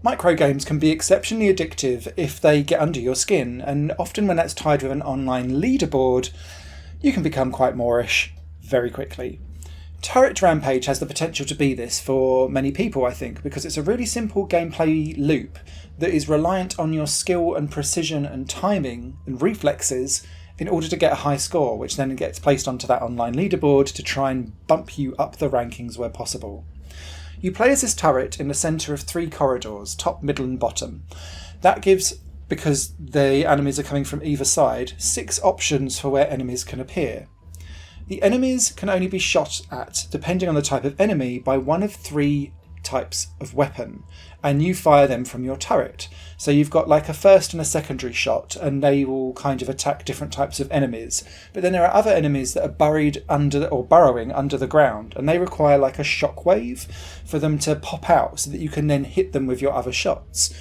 Micro games can be exceptionally addictive if they get under your skin, and often when that's tied with an online leaderboard, you can become quite moreish very quickly. Turret Rampage has the potential to be this for many people, I think, because it's a really simple gameplay loop that is reliant on your skill and precision and timing and reflexes in order to get a high score, which then gets placed onto that online leaderboard to try and bump you up the rankings where possible. You play as this turret in the centre of 3 corridors, top, middle and bottom. That gives, because the enemies are coming from either side, 6 options for where enemies can appear. The enemies can only be shot at, depending on the type of enemy, by one of 3 types of weapon, and you fire them from your turret. So you've got like a first and a secondary shot, and they will kind of attack different types of enemies. But then there are other enemies that are buried under or burrowing under the ground, and they require like a shockwave for them to pop out so that you can then hit them with your other shots.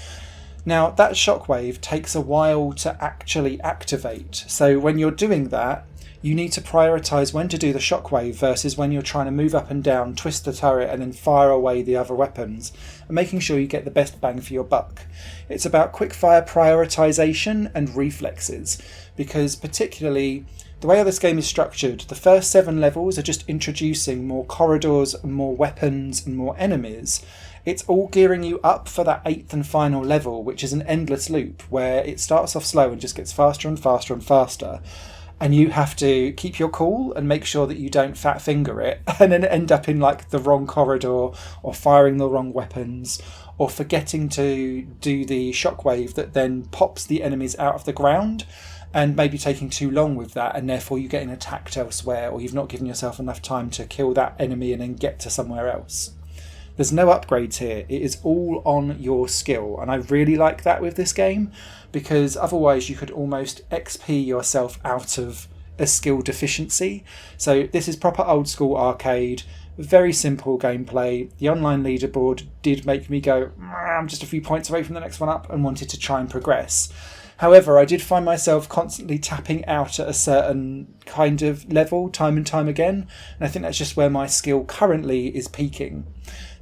Now that shockwave takes a while to actually activate, so when you're doing that, you need to prioritise when to do the shockwave versus when you're trying to move up and down, twist the turret and then fire away the other weapons, and making sure you get the best bang for your buck. It's about quickfire prioritisation and reflexes, because particularly the way this game is structured, the first 7 levels are just introducing more corridors and more weapons and more enemies. It's all gearing you up for that 8th and final level, which is an endless loop where it starts off slow and just gets faster and faster and faster. And you have to keep your cool and make sure that you don't fat finger it and then end up in like the wrong corridor or firing the wrong weapons or forgetting to do the shockwave that then pops the enemies out of the ground, and maybe taking too long with that, and therefore you getting attacked elsewhere, or you've not given yourself enough time to kill that enemy and then get to somewhere else. There's no upgrades here. It is all on your skill, and I really like that with this game, because otherwise you could almost XP yourself out of a skill deficiency. So this is proper old school arcade, very simple gameplay. The online leaderboard did make me go, I'm just a few points away from the next one up, and wanted to try and progress. However, I did find myself constantly tapping out at a certain kind of level time and time again, and I think that's just where my skill currently is peaking.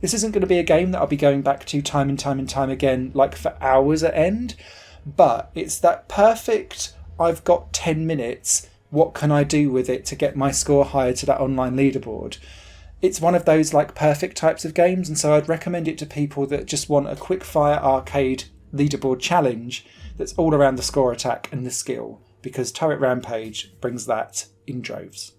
This isn't going to be a game that I'll be going back to time and time and time again, like for hours at end, but it's that perfect, I've got 10 minutes, what can I do with it to get my score higher to that online leaderboard? It's one of those like perfect types of games, and so I'd recommend it to people that just want a quick fire arcade leaderboard challenge that's all around the score attack and the skill, because Turret Rampage brings that in droves.